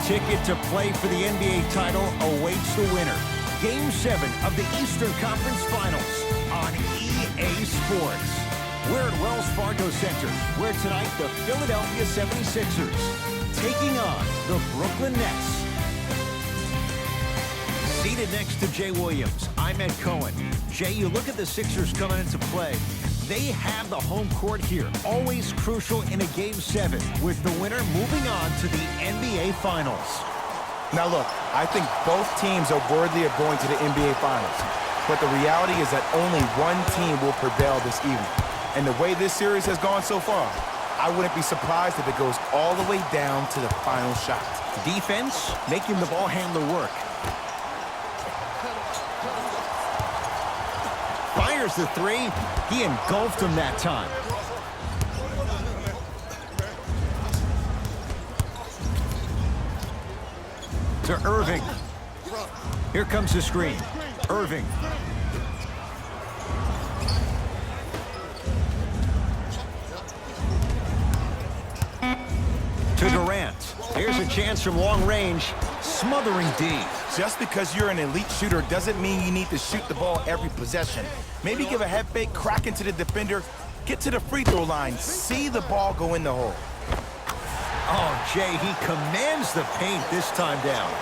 ticket to play for the NBA title awaits the winner. Game 7 of the Eastern Conference Finals on EA Sports. We're at Wells Fargo Center, where tonight the Philadelphia 76ers taking on the Brooklyn Nets. Seated next to Jay Williams, I'm Ed Cohen. Jay, you look at the Sixers coming into play. They have the home court here, always crucial in a Game 7, with the winner moving on to the NBA Finals. Now look, I think both teams are worthy of going to the NBA Finals. But the reality is that only one team will prevail this evening. And the way this series has gone so far, I wouldn't be surprised if it goes all the way down to the final shot. Defense, making the ball handler work. Fires the three. He engulfed him that time. To Irving. Here comes the screen. Irving. To Durant. Here's a chance from long range. Smothering D. Just because you're an elite shooter doesn't mean you need to shoot the ball every possession. Maybe give a head fake, crack into the defender, get to the free throw line, see the ball go in the hole. Oh, Jay, he commands the paint this time down.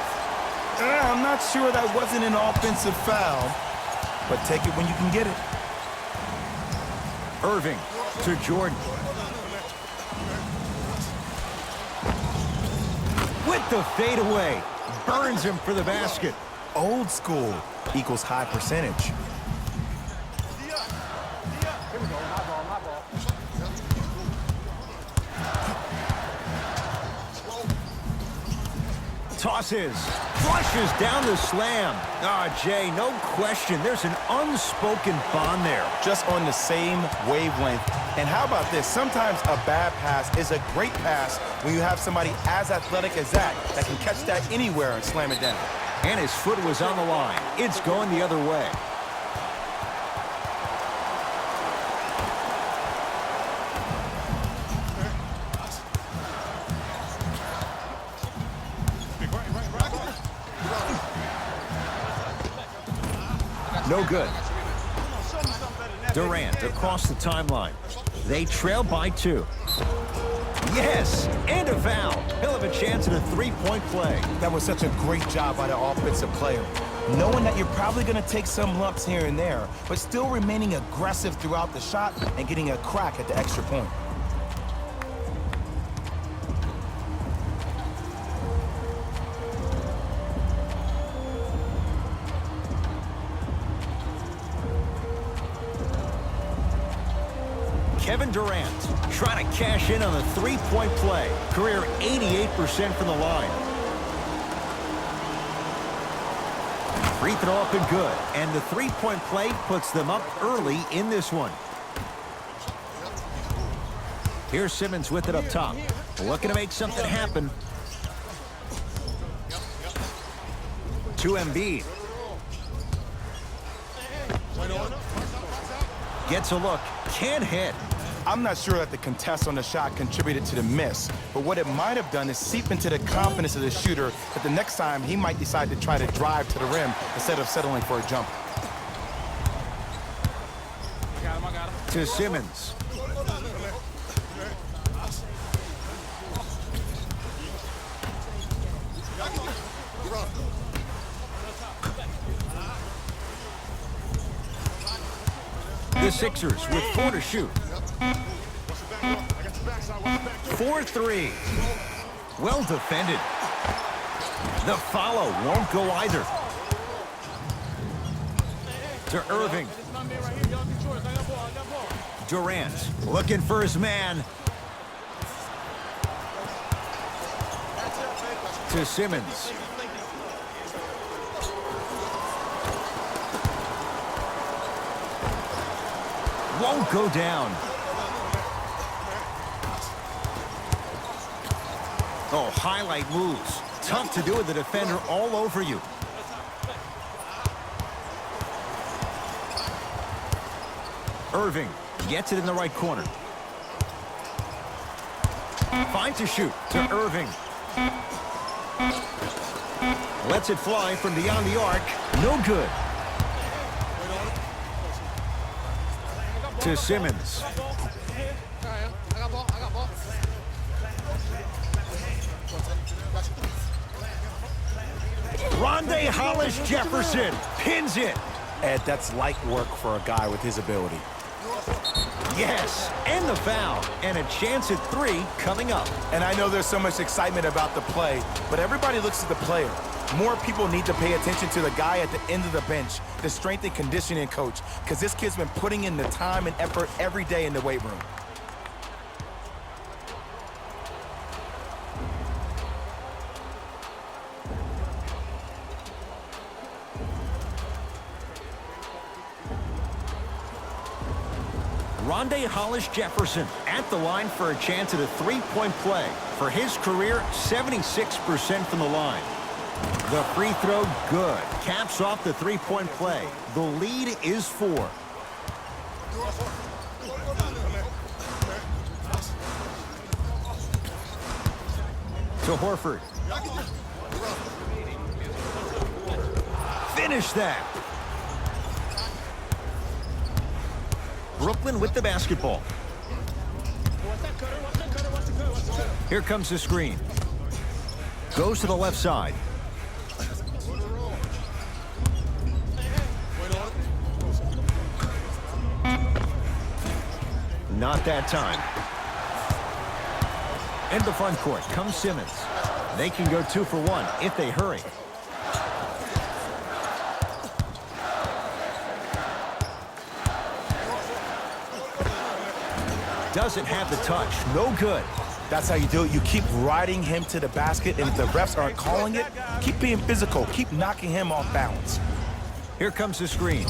I'm not sure that wasn't an offensive foul, but take it when you can get it. Irving to Jordan. With the fadeaway. Burns him for the basket. Old school equals high percentage. Tosses. Flushes down the slam. Jay, no question. There's an unspoken bond there. Just on the same wavelength. And how about this? Sometimes a bad pass is a great pass when you have somebody as athletic as that can catch that anywhere and slam it down. And his foot was on the line. It's going the other way. No good. Durant across the timeline. They trail by 2. Yes, and a foul. He'll have a chance at a three-point play. That was such a great job by the offensive player. Knowing that you're probably going to take some lumps here and there, but still remaining aggressive throughout the shot and getting a crack at the extra point. Kevin Durant trying to cash in on the three-point play. Career 88% from the line. Free throw up and good. And the three-point play puts them up early in this one. Here's Simmons with it up top. Looking to make something happen. To Embiid. Gets a look. Can't hit. I'm not sure that the contest on the shot contributed to the miss, but what it might have done is seep into the confidence of the shooter that the next time he might decide to try to drive to the rim instead of settling for a jump. To Simmons. The Sixers with 4 to shoot. 4-3. Well defended. The follow won't go either. To Irving. Durant looking for his man. To Simmons. Won't go down. Oh, highlight moves. Tough to do with the defender all over you. Irving gets it in the right corner. Finds a shoot to Irving. Lets it fly from beyond the arc. No good. To Simmons. Rondé Hollis-Jefferson pins it. Ed, that's light work for a guy with his ability. Yes, and the foul. And a chance at 3 coming up. And I know there's so much excitement about the play, but everybody looks at the player. More people need to pay attention to the guy at the end of the bench, the strength and conditioning coach, because this kid's been putting in the time and effort every day in the weight room. Rondé Hollis-Jefferson at the line for a chance at a 3-point play. For his career, 76% from the line. The free throw, good. Caps off the 3-point play. The lead is 4. To Horford. Finish that. Brooklyn with the basketball. Here comes the screen. Goes to the left side. Not that time. In the front court comes Simmons. They can go 2 for 1 if they hurry. Doesn't have the touch. No good. That's how you do it. You keep riding him to the basket, and if the refs aren't calling it, keep being physical. Keep knocking him off balance. Here comes the screen.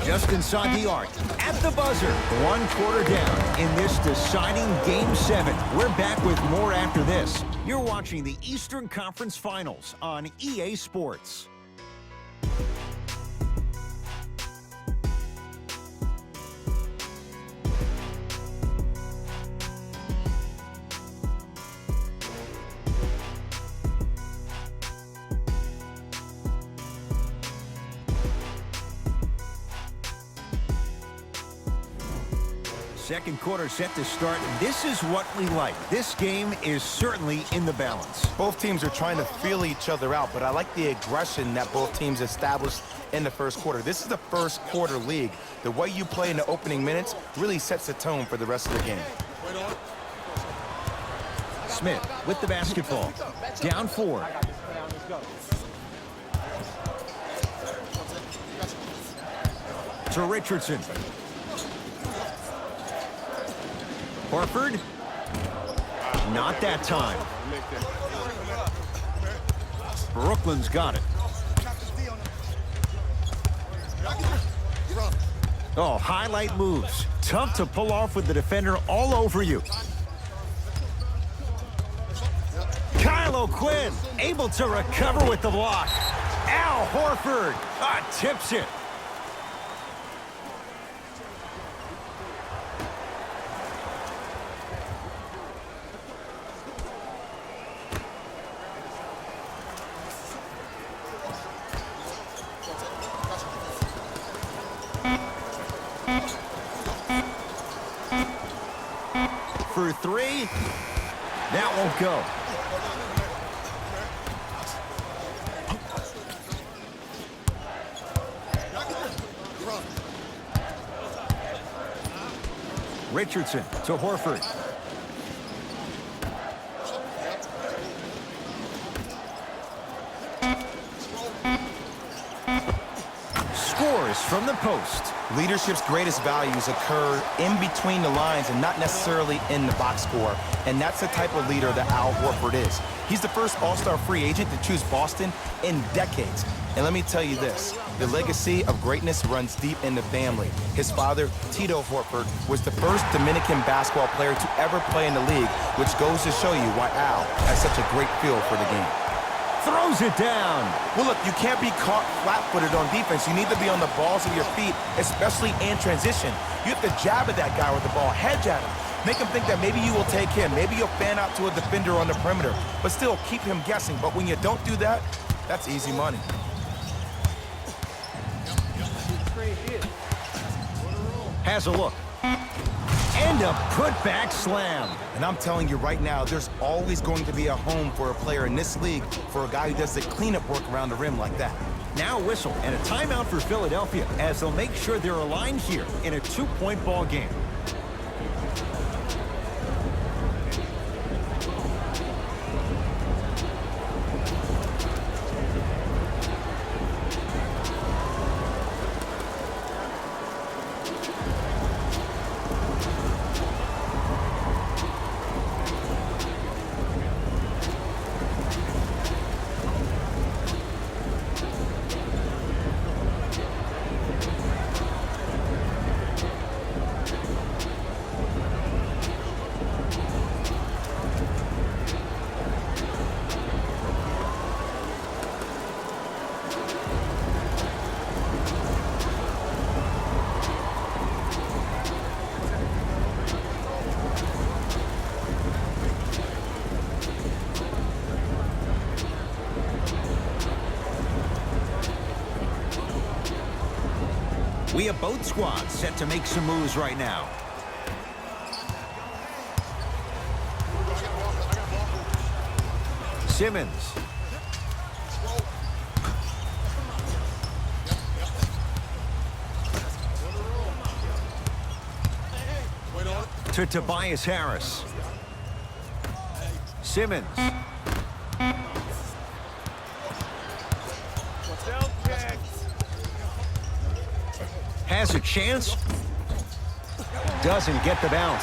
Just inside the arc. At the buzzer. 1 quarter down in this deciding Game 7. We're back with more after this. You're watching the Eastern Conference Finals on EA Sports. Second quarter set to start. This is what we like. This game is certainly in the balance. Both teams are trying to feel each other out, but I like the aggression that both teams established in the first quarter. This is the first quarter league. The way you play in the opening minutes really sets the tone for the rest of the game. Smith with the basketball. Down 4. To Richardson. Horford. Not that time. Brooklyn's got it. Oh, highlight moves. Tough to pull off with the defender all over you. Kyle O'Quinn able to recover with the block. Al Horford tips it. For 3. That won't go. Richardson to Horford. Scores from the post. Leadership's greatest values occur in between the lines and not necessarily in the box score. And that's the type of leader that Al Horford is. He's the first all-star free agent to choose Boston in decades. And let me tell you this, the legacy of greatness runs deep in the family. His father, Tito Horford, was the first Dominican basketball player to ever play in the league, which goes to show you why Al has such a great feel for the game. Throws throws it down. Well, look, you can't be caught flat-footed on defense. You need to be on the balls of your feet, especially in transition. You have to jab at that guy with the ball, hedge at him. Make him think that maybe you will take him. Maybe you'll fan out to a defender on the perimeter, but still keep him guessing. But when you don't do that, that's easy money. Has a look. And a putback slam. And I'm telling you right now, there's always going to be a home for a player in this league for a guy who does the cleanup work around the rim like that. Now whistle and a timeout for Philadelphia as they'll make sure they're aligned here in a 2-point ball game. We have both squads set to make some moves right now. Simmons. To Tobias Harris. Simmons. Has a chance. Doesn't get the bounce.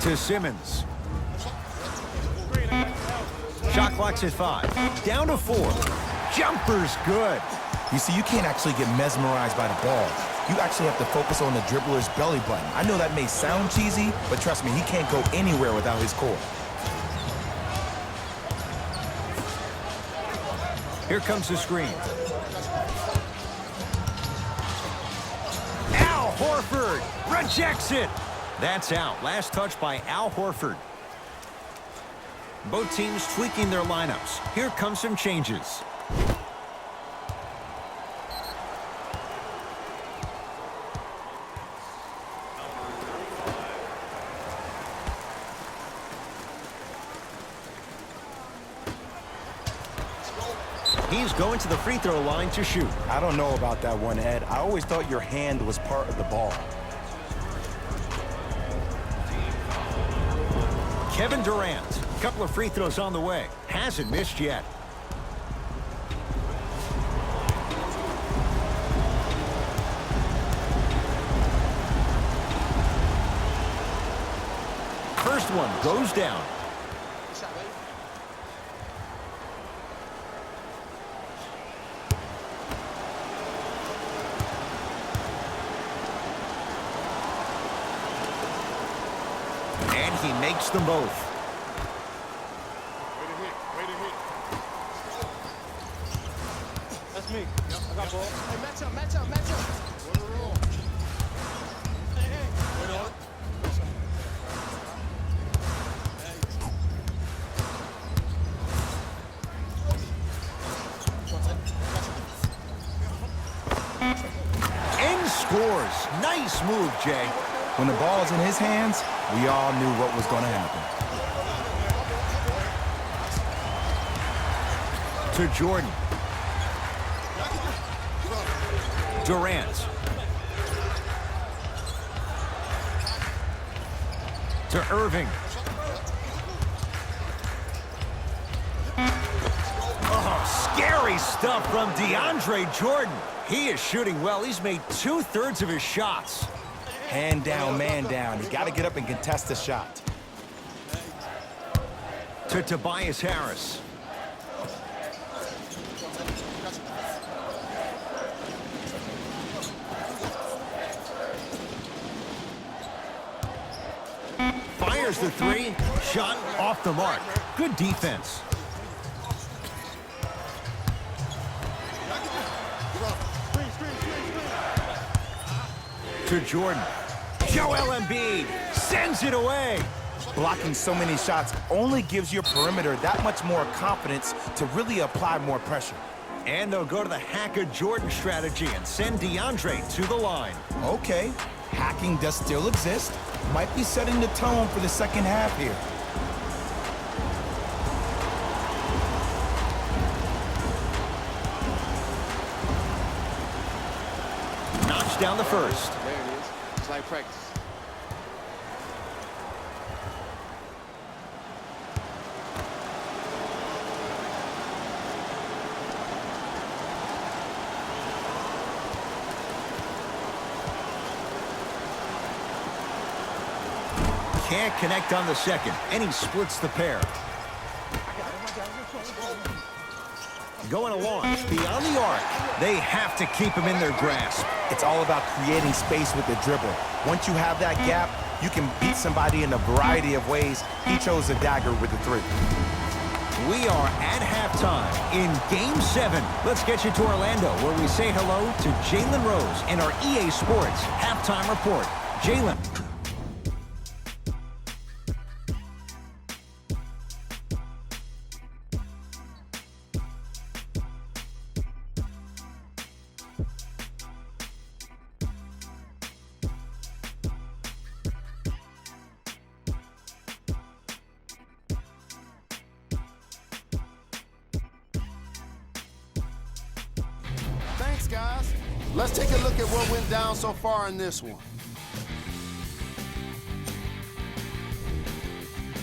To Simmons. Shot clock's at 5. Down to 4. Jumper's good. You see, you can't actually get mesmerized by the ball. You actually have to focus on the dribbler's belly button. I know that may sound cheesy, but trust me, he can't go anywhere without his core. Here comes the screen. Al Horford rejects it. That's out. Last touch by Al Horford. Both teams tweaking their lineups. Here come some changes. He's going to the free throw line to shoot. I don't know about that one, Ed. I always thought your hand was part of the ball. Kevin Durant. A couple of free throws on the way. Hasn't missed yet. First one goes down. And he makes them both. Way to hit. That's me. I got ball. Hey, match up. What a roll. Hey. Wait on it. And scores. Nice move, Jay. When the ball's in his hands, we all knew what was going to happen. To Jordan. Durant. To Irving. Oh, scary stuff from DeAndre Jordan. He is shooting well. He's made 2/3 of his shots. Hand down, man down. You got to get up and contest the shot. To Tobias Harris. There's the three. Shot off the mark. Good defense. To Jordan. Joel Embiid sends it away. Blocking so many shots only gives your perimeter that much more confidence to really apply more pressure. And they'll go to the hack-a-Jordan strategy and send DeAndre to the line. Okay, hacking does still exist. Might be setting the tone for the second half here. Knocks down the first. There it is. It's like practice. Can't connect on the second, and he splits the pair. Going along, beyond the arc. They have to keep him in their grasp. It's all about creating space with the dribble. Once you have that gap, you can beat somebody in a variety of ways. He chose a dagger with the three. We are at halftime in Game 7. Let's get you to Orlando, where we say hello to Jalen Rose in our EA Sports Halftime Report. Jalen. Thanks, guys. Let's take a look at what went down so far in this one.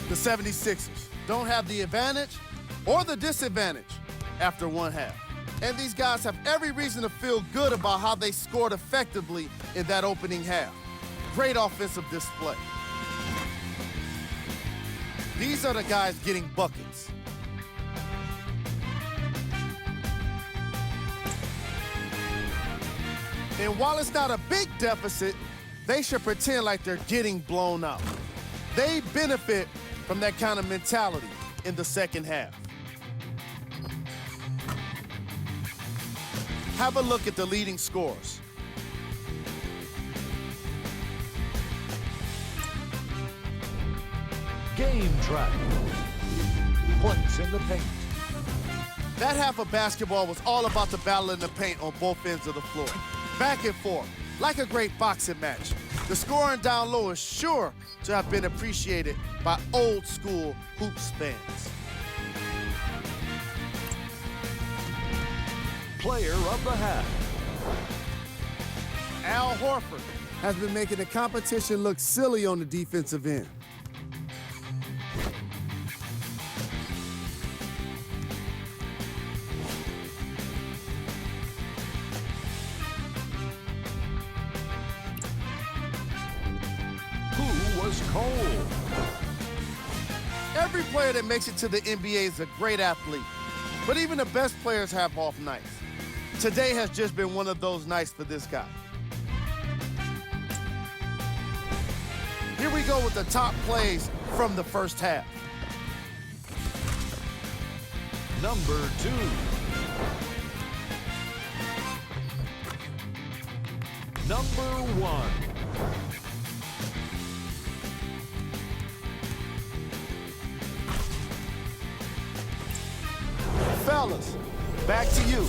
The 76ers don't have the advantage or the disadvantage after one half. And these guys have every reason to feel good about how they scored effectively in that opening half. Great offensive display. These are the guys getting buckets. And while it's not a big deficit, they should pretend like they're getting blown out. They benefit from that kind of mentality in the second half. Have a look at the leading scorers. Game track. Points in the paint. That half of basketball was all about the battle in the paint on both ends of the floor. Back and forth, like a great boxing match. The scoring down low is sure to have been appreciated by old school hoops fans. Player of the half. Al Horford has been making the competition look silly on the defensive end. Who was cold? Every player that makes it to the NBA is a great athlete, but even the best players have off nights. Today has just been one of those nights for this guy. Here we go with the top plays from the first half. Number 2. Number 1. Fellas, back to you.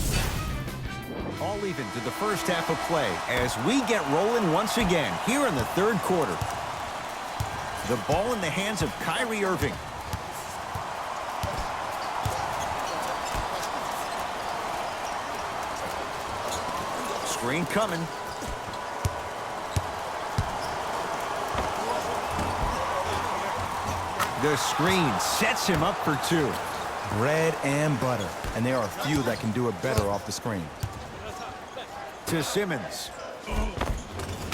All even to the first half of play as we get rolling once again here in the third quarter. The ball in the hands of Kyrie Irving. Screen coming. The screen sets him up for two. Bread and butter, and there are few that can do it better off the screen. To Simmons.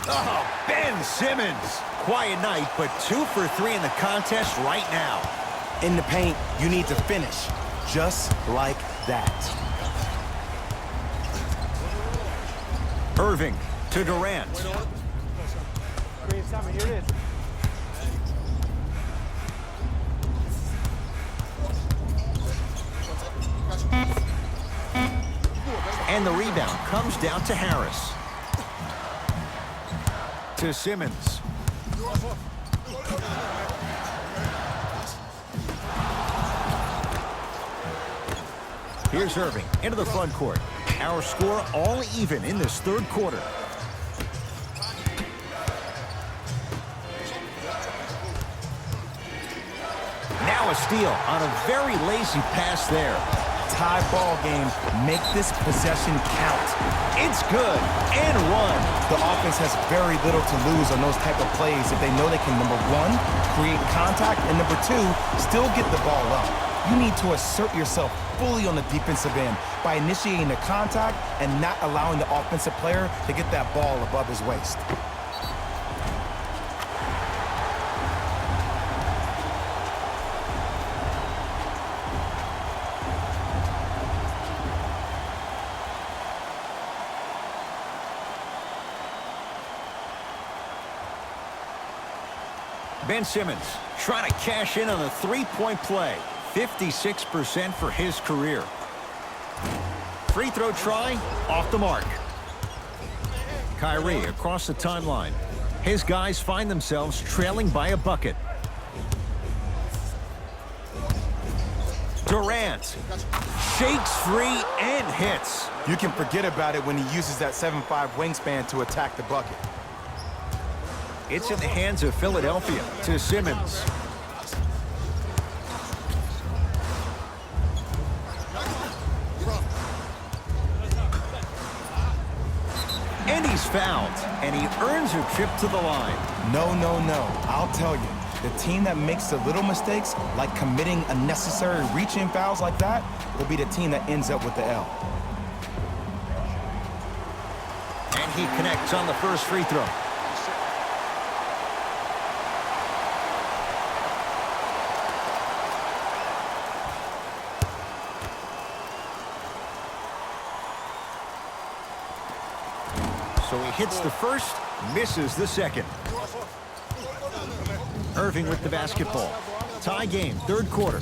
Oh, Ben Simmons. Quiet night, but 2 for 3 in the contest right now. In the paint, you need to finish, just like that. Irving to Durant. And the rebound comes down to Harris. To Simmons. Here's Irving into the front court. Our score all even in this third quarter. Now a steal on a very lazy pass there. Tie ball game. Make this possession count. It's good and one. The offense has very little to lose on those type of plays if they know they can, number one, create contact, and number two, still get the ball up. You need to assert yourself fully on the defensive end by initiating the contact and not allowing the offensive player to get that ball above his waist. Ben Simmons trying to cash in on a three-point play. 56% for his career. Free throw try, off the mark. Kyrie across the timeline. His guys find themselves trailing by a bucket. Durant shakes free and hits. You can forget about it when he uses that 7'5" wingspan to attack the bucket. It's in the hands of Philadelphia to Simmons. And he's fouled, and he earns a trip to the line. No, no, no. I'll tell you, the team that makes the little mistakes, like committing unnecessary reach-in fouls like that, will be the team that ends up with the L. And he connects on the first free throw. So he hits the first, misses the second. Irving with the basketball. Tie game, third quarter.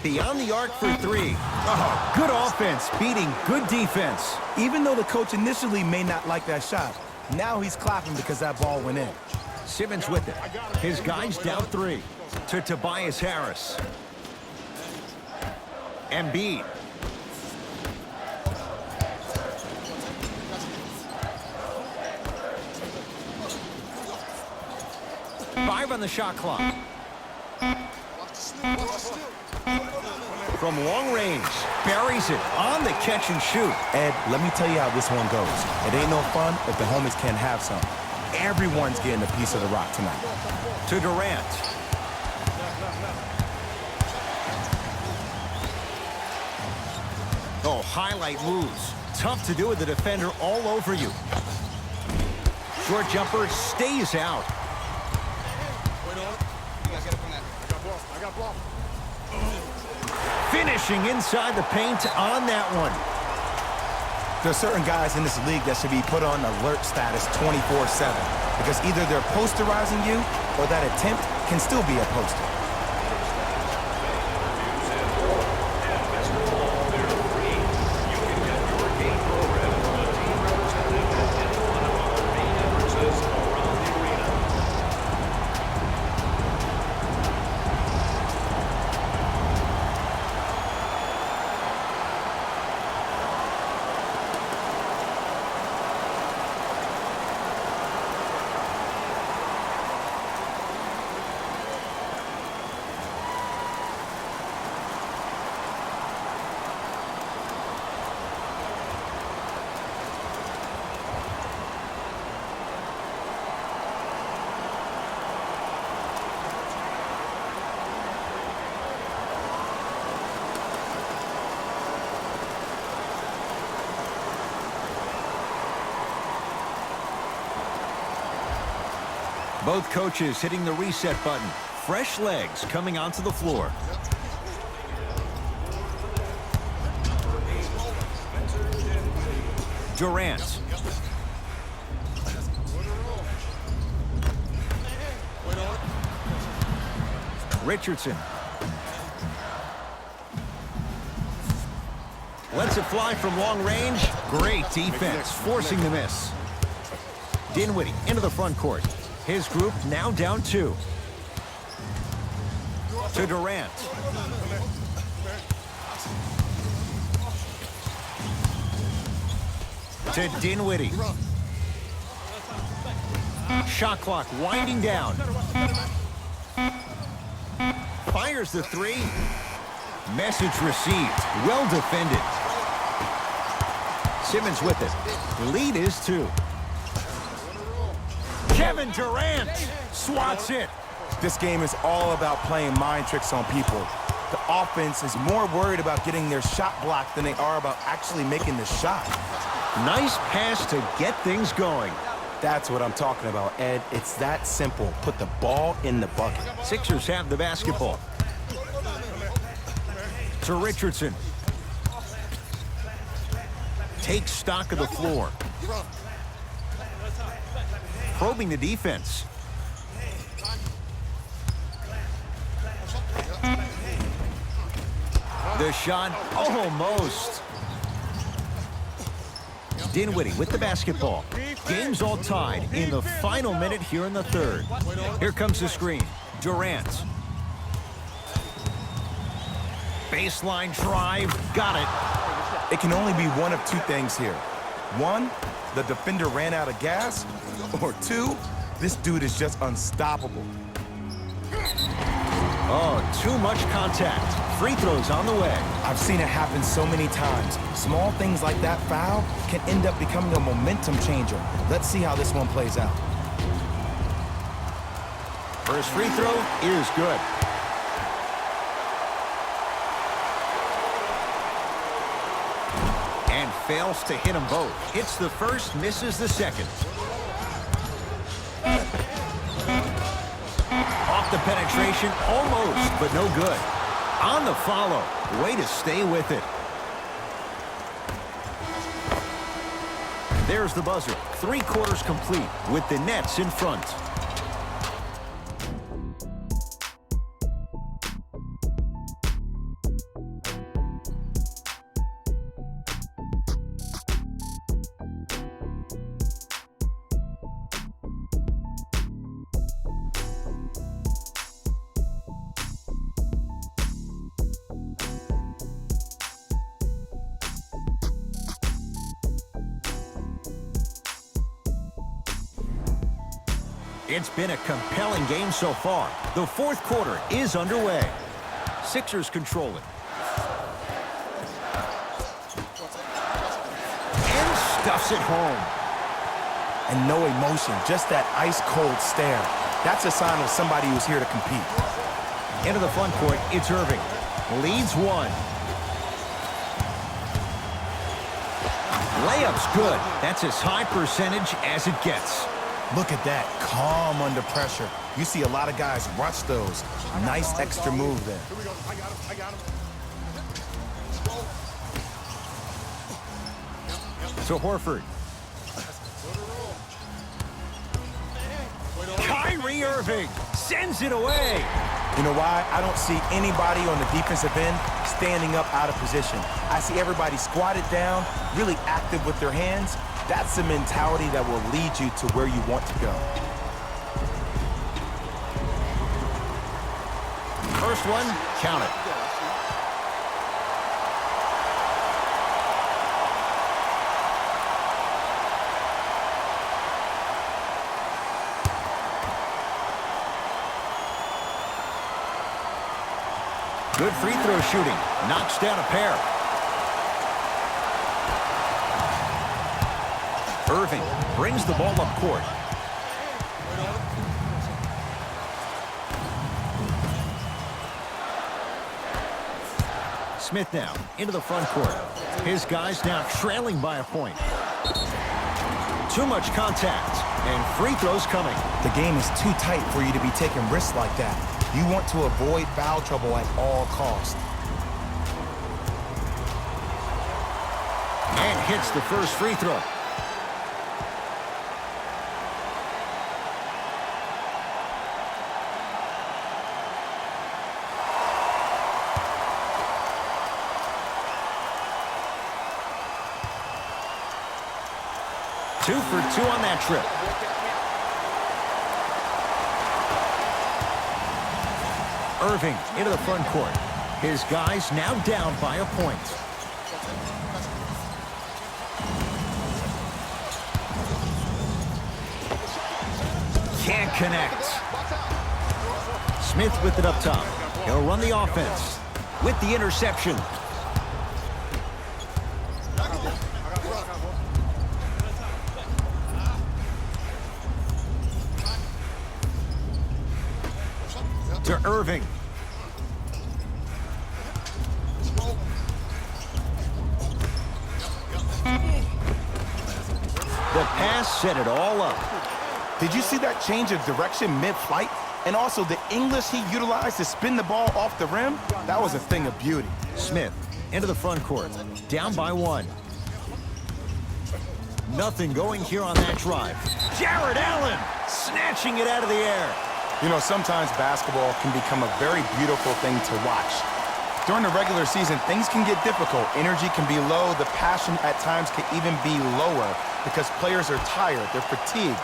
Beyond the arc for three. Oh, good offense, beating good defense. Even though the coach initially may not like that shot, now he's clapping because that ball went in. Simmons with it. His guys down three. To Tobias Harris. Embiid. Five on the shot clock. From long range, buries it on the catch and shoot. Ed, let me tell you how this one goes. It ain't no fun if the homies can't have some. Everyone's getting a piece of the rock tonight. To Durant. Oh, highlight moves. Tough to do with the defender all over you. Short jumper stays out. Finishing inside the paint on that one. There's certain guys in this league that should be put on alert status 24/7 because either they're posterizing you or that attempt can still be a poster. Both coaches hitting the reset button. Fresh legs coming onto the floor. Durant. Richardson. Lets it fly from long range. Great defense, forcing the miss. Dinwiddie into the front court. His group now down 2. To Durant. To Dinwiddie. Shot clock winding down. Fires the 3. Message received. Well defended. Simmons with it. The lead is 2. Kevin Durant swats it. This game is all about playing mind tricks on people. The offense is more worried about getting their shot blocked than they are about actually making the shot. Nice pass to get things going. That's what I'm talking about, Ed. It's that simple. Put the ball in the bucket. Sixers have the basketball. To Richardson. Takes stock of the floor. Probing the defense. The shot, almost. Dinwiddie with the basketball. Game's all tied in the final minute here in the 3rd. Here comes the screen. Durant. Baseline drive, got it. It can only be one of 2 things here. 1, the defender ran out of gas. Or 2, this dude is just unstoppable. Oh, too much contact. Free throws on the way. I've seen it happen so many times. Small things like that foul can end up becoming a momentum changer. Let's see how this one plays out. First free throw is good. And fails to hit them both. Hits the first, misses the second. Off the penetration, almost, but no good. On the follow, way to stay with it. There's the buzzer. 3 quarters complete with the Nets in front. It's been a compelling game so far. The 4th quarter is underway. Sixers control it. And stuffs it home. And no emotion, just that ice-cold stare. That's a sign of somebody who's here to compete. Into the front court, it's Irving. Leads 1. Layup's good. That's as high percentage as it gets. Look at that, calm under pressure. You see a lot of guys rush those. Nice extra move there. Here we go. I got him. So Horford. Kyrie Irving sends it away. You know why? I don't see anybody on the defensive end standing up out of position. I see everybody squatted down, really active with their hands. That's the mentality that will lead you to where you want to go. First one, count it. Good free throw shooting. Knocks down a pair. Irving brings the ball up court. Smith now into the front court. His guys now trailing by a point. Too much contact, and free throws coming. The game is too tight for you to be taking risks like that. You want to avoid foul trouble at all costs. And hits the first free throw. 2 for 2 on that trip. Irving into the front court. His guys now down by a point. Can't connect. Smith with it up top. He'll run the offense with the interception. To Irving. The pass set it all up. Did you see that change of direction mid-flight? And also the English he utilized to spin the ball off the rim? That was a thing of beauty. Smith into the front court. Down by 1. Nothing going here on that drive. Jared Allen snatching it out of the air. You know, sometimes basketball can become a very beautiful thing to watch. During the regular season, things can get difficult. Energy can be low. The passion at times can even be lower because players are tired. They're fatigued.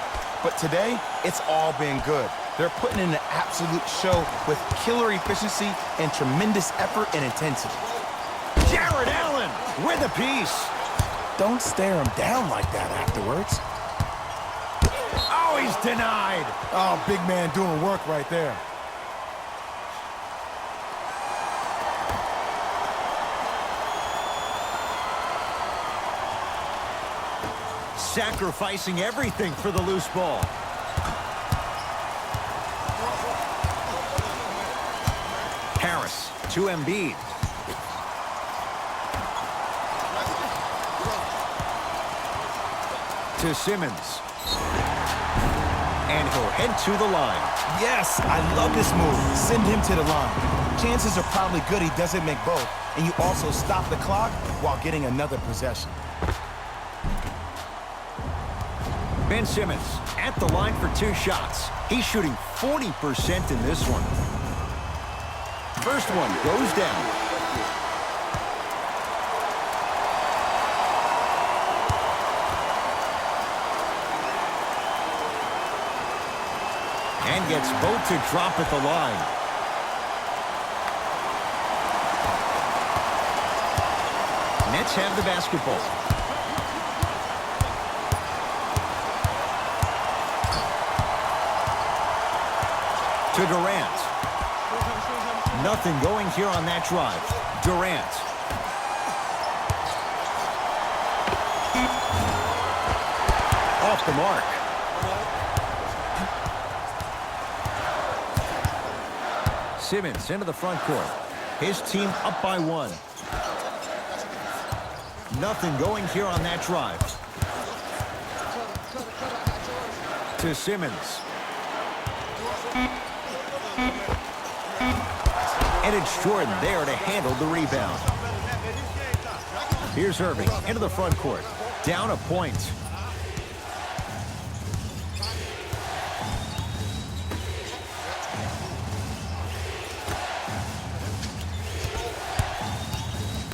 But today, it's all been good. They're putting in an absolute show with killer efficiency and tremendous effort and intensity. Jared Allen with a piece. Don't stare him down like that afterwards. Oh, he's denied. Oh, big man doing work right there. Sacrificing everything for the loose ball. Harris to Embiid. To Simmons. And he'll head to the line. Yes, I love this move. Send him to the line. Chances are probably good he doesn't make both. And you also stop the clock while getting another possession. Ben Simmons at the line for 2 shots. He's shooting 40% in this one. First one goes down. And gets both to drop at the line. Nets have the basketball. To Durant. Nothing going here on that drive. Durant. Off the mark. Simmons into the front court. His team up by 1. Nothing going here on that drive. To Simmons. And it's Jordan there to handle the rebound. Here's Irving into the front court. Down a point.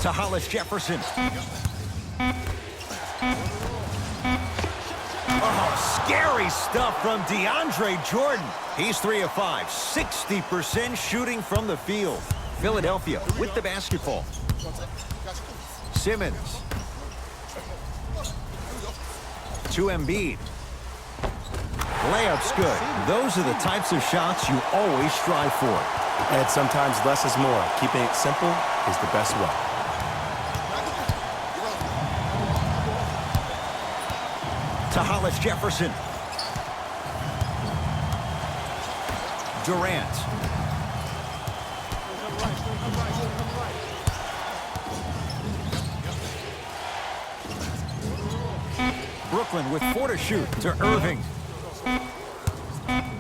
To Hollis Jefferson. Oh, scary stuff from DeAndre Jordan. He's 3 of 5, 60% shooting from the field. Philadelphia with the basketball. Simmons. To Embiid. Layup's good. Those are the types of shots you always strive for. And sometimes less is more. Keeping it simple is the best way. To Hollis Jefferson. Durant. Brooklyn with 4 to shoot to Irving.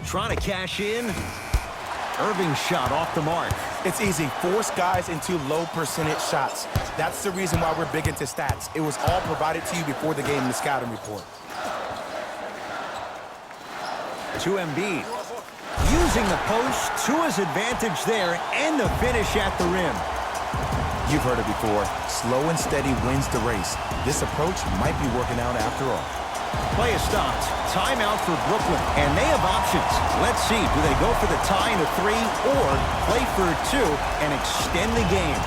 Trying to cash in. Irving's shot off the mark. It's easy. Force guys into low percentage shots. That's the reason why we're big into stats. It was all provided to you before the game in the scouting report. To Embiid. Using the post to his advantage there and the finish at the rim. You've heard it before. Slow and steady wins the race. This approach might be working out after all. Play is stopped. Timeout for Brooklyn, and they have options. Let's see, do they go for the tie in a 3 or play for a 2 and extend the game?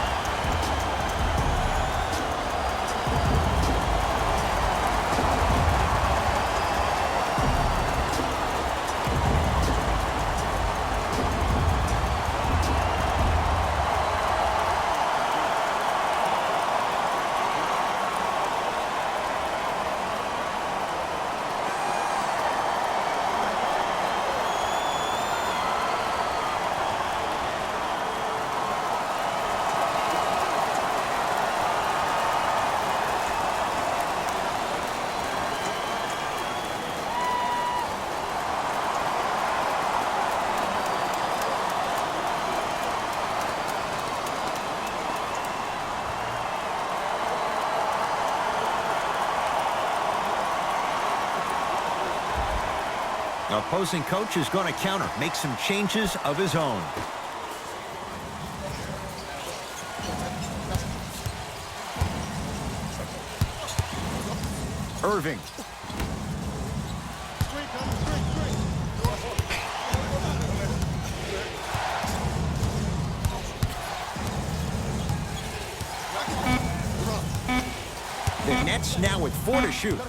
The opposing coach is going to counter, make some changes of his own. Irving. The Nets now with 4 to shoot.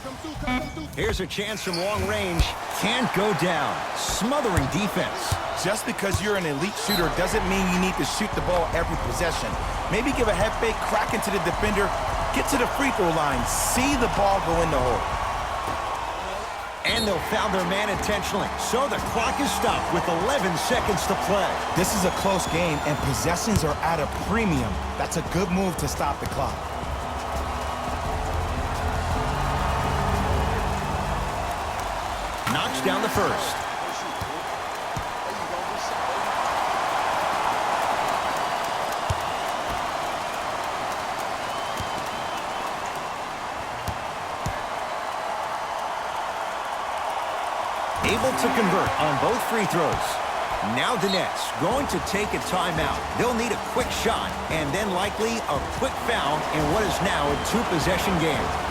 Here's a chance from long range. Can't go down. Smothering defense. Just because you're an elite shooter doesn't mean you need to shoot the ball every possession. Maybe give a head fake, crack into the defender, get to the free throw line, see the ball go in the hole. And they'll foul their man intentionally. So the clock is stopped with 11 seconds to play. This is a close game, and possessions are at a premium. That's a good move to stop the clock. Knocks down the first. Able to convert on both free throws. Now the Nets going to take a timeout. They'll need a quick shot and then likely a quick foul in what is now a 2-possession game.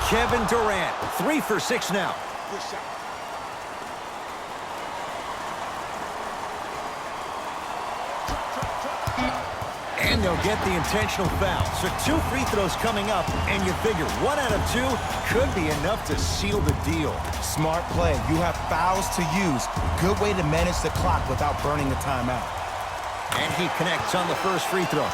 Kevin Durant, 3 for 6 now. Good shot. And they'll get the intentional foul. So 2 free throws coming up, and you figure 1 out of 2 could be enough to seal the deal. Smart play. You have fouls to use. Good way to manage the clock without burning the timeout. And he connects on the first free throw.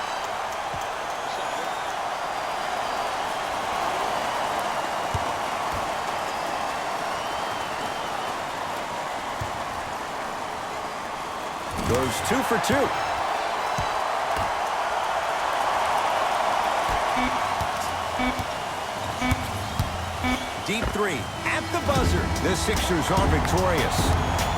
Goes 2 for 2. Deep 3 at the buzzer. The Sixers are victorious.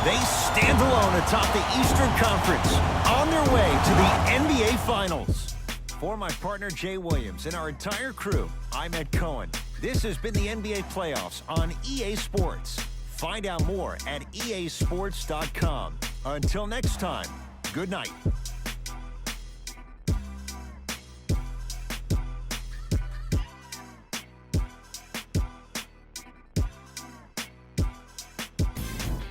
They stand alone atop the Eastern Conference on their way to the NBA Finals. For my partner Jay Williams and our entire crew, I'm Ed Cohen. This has been the NBA Playoffs on EA Sports. Find out more at easports.com. Until next time, good night.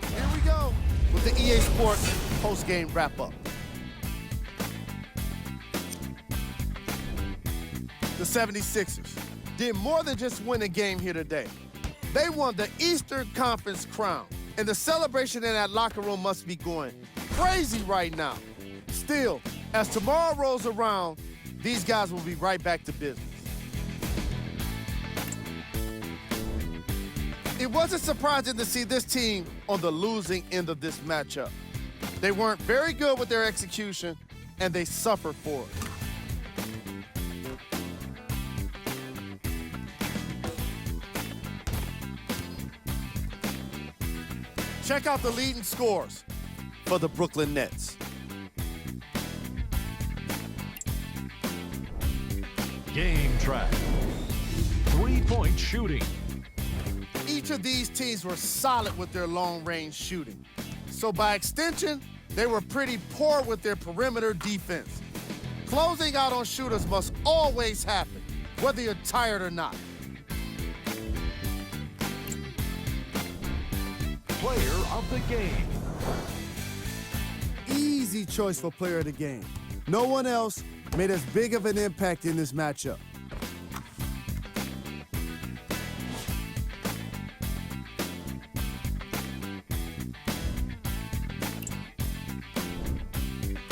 Here we go with the EA Sports post-game wrap-up. the 76ers, did more than just win a game here today. They won the Eastern Conference crown, and the celebration in that locker room must be going crazy right now. Still, as tomorrow rolls around, these guys will be right back to business. It wasn't surprising to see this team on the losing end of this matchup. They weren't very good with their execution, and they suffered for it. Check out the leading scores for the Brooklyn Nets. Game track. 3-point shooting. Each of these teams were solid with their long-range shooting. So by extension, they were pretty poor with their perimeter defense. Closing out on shooters must always happen, whether you're tired or not. Player of the game. Easy choice for player of the game. No one else made as big of an impact in this matchup.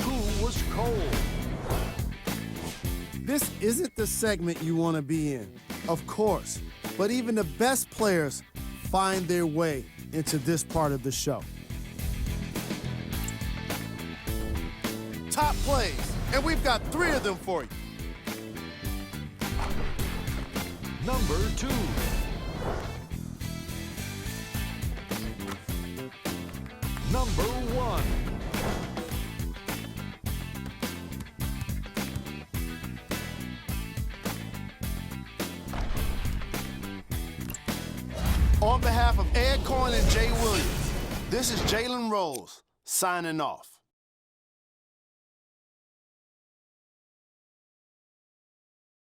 Who was cold? This isn't the segment you want to be in, of course, but even the best players find their way into this part of the show. Top plays, and we've got 3 of them for you. Number 2. Number 1. On behalf of Ed Cohen and Jay Williams, this is Jalen Rose signing off.